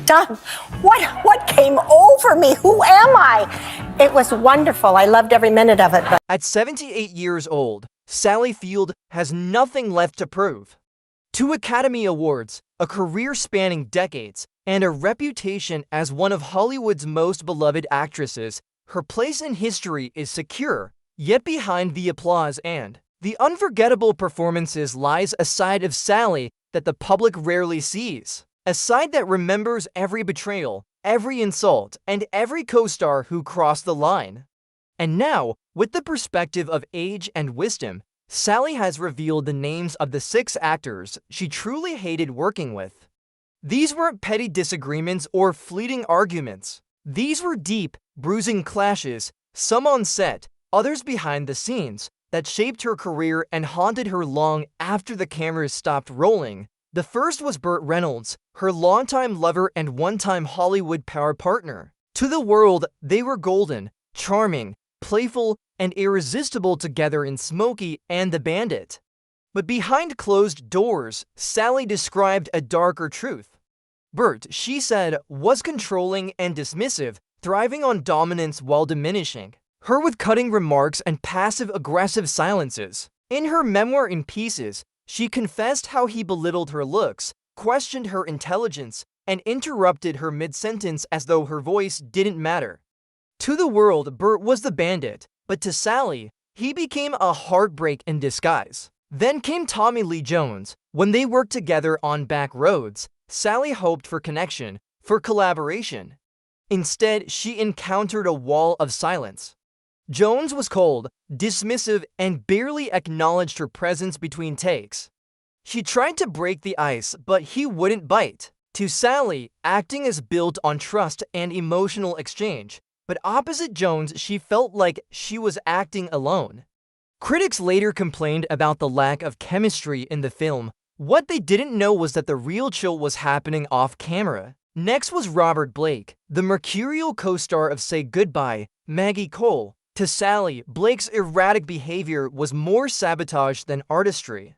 done? What came over me? Who am I? It was wonderful. I loved every minute of it. But At 78 years old, Sally Field has nothing left to prove. 2 Academy Awards, a career spanning decades, and a reputation as one of Hollywood's most beloved actresses, her place in history is secure. Yet behind the applause and the unforgettable performances lies a side of Sally that the public rarely sees. A side that remembers every betrayal, every insult, and every co-star who crossed the line. And now, with the perspective of age and wisdom, Sally has revealed the names of the 6 actors she truly hated working with. These weren't petty disagreements or fleeting arguments. These were deep, bruising clashes, some on set, others behind the scenes, that shaped her career and haunted her long after the cameras stopped rolling. The first was Burt Reynolds, her longtime lover and one-time Hollywood power partner. To the world, they were golden, charming, playful, and irresistible together in Smokey and the Bandit. But behind closed doors, Sally described a darker truth. Burt, she said, was controlling and dismissive, thriving on dominance while diminishing her with cutting remarks and passive-aggressive silences. In her memoir In Pieces, she confessed how he belittled her looks, questioned her intelligence, and interrupted her mid-sentence as though her voice didn't matter. To the world, Burt was the bandit, but to Sally, he became a heartbreak in disguise. Then came Tommy Lee Jones. When they worked together on Back Roads, Sally hoped for connection, for collaboration. Instead, she encountered a wall of silence. Jones was cold, dismissive, and barely acknowledged her presence between takes. She tried to break the ice, but he wouldn't bite. To Sally, acting is built on trust and emotional exchange, but opposite Jones, she felt like she was acting alone. Critics later complained about the lack of chemistry in the film. What they didn't know was that the real chill was happening off camera. Next was Robert Blake, the mercurial co-star of Say Goodbye, Maggie Cole. To Sally, Blake's erratic behavior was more sabotage than artistry.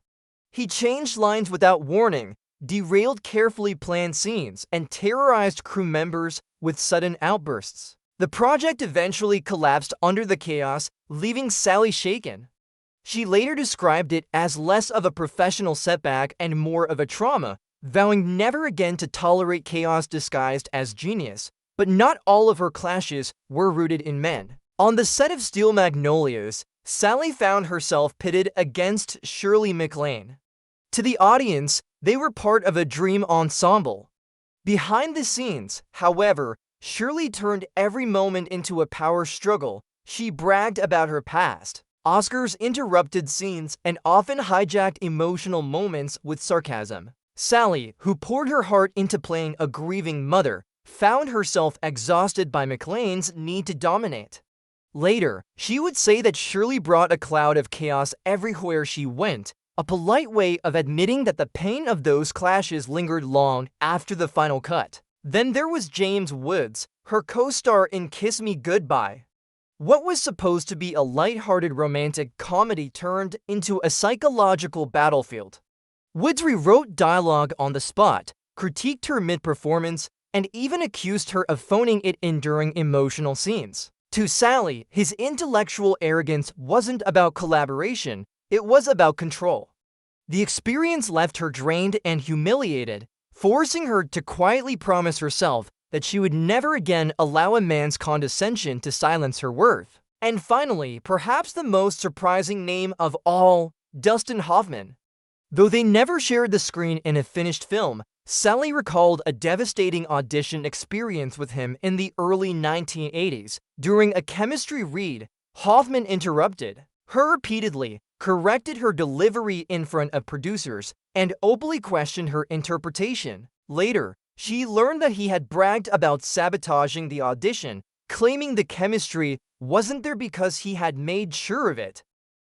He changed lines without warning, derailed carefully planned scenes, and terrorized crew members with sudden outbursts. The project eventually collapsed under the chaos, leaving Sally shaken. She later described it as less of a professional setback and more of a trauma, vowing never again to tolerate chaos disguised as genius. But not all of her clashes were rooted in men. On the set of Steel Magnolias, Sally found herself pitted against Shirley MacLaine. To the audience, they were part of a dream ensemble. Behind the scenes, however, Shirley turned every moment into a power struggle. She bragged about her past. Oscars interrupted scenes and often hijacked emotional moments with sarcasm. Sally, who poured her heart into playing a grieving mother, found herself exhausted by MacLaine's need to dominate. Later, she would say that Shirley brought a cloud of chaos everywhere she went, a polite way of admitting that the pain of those clashes lingered long after the final cut. Then there was James Woods, her co-star in Kiss Me Goodbye. What was supposed to be a light-hearted romantic comedy turned into a psychological battlefield. Woods rewrote dialogue on the spot, critiqued her mid-performance, and even accused her of phoning it in during emotional scenes. To Sally, his intellectual arrogance wasn't about collaboration, it was about control. The experience left her drained and humiliated, forcing her to quietly promise herself that she would never again allow a man's condescension to silence her worth. And finally, perhaps the most surprising name of all, Dustin Hoffman. Though they never shared the screen in a finished film, Sally recalled a devastating audition experience with him in the early 1980s. During a chemistry read, Hoffman interrupted her repeatedly, corrected her delivery in front of producers, and openly questioned her interpretation. Later, she learned that he had bragged about sabotaging the audition, claiming the chemistry wasn't there because he had made sure of it.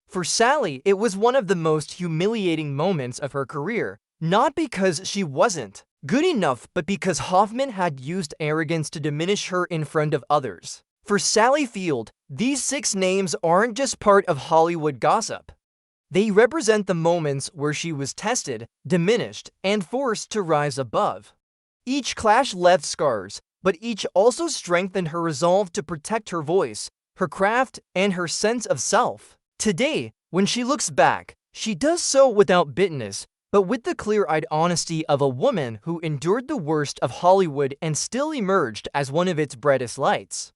For Sally, it was one of the most humiliating moments of her career. Not because she wasn't good enough, but because Hoffman had used arrogance to diminish her in front of others. For Sally Field, these 6 names aren't just part of Hollywood gossip. They represent the moments where she was tested, diminished, and forced to rise above. Each clash left scars, but each also strengthened her resolve to protect her voice, her craft, and her sense of self. Today, when she looks back, she does so without bitterness, but with the clear-eyed honesty of a woman who endured the worst of Hollywood and still emerged as one of its brightest lights.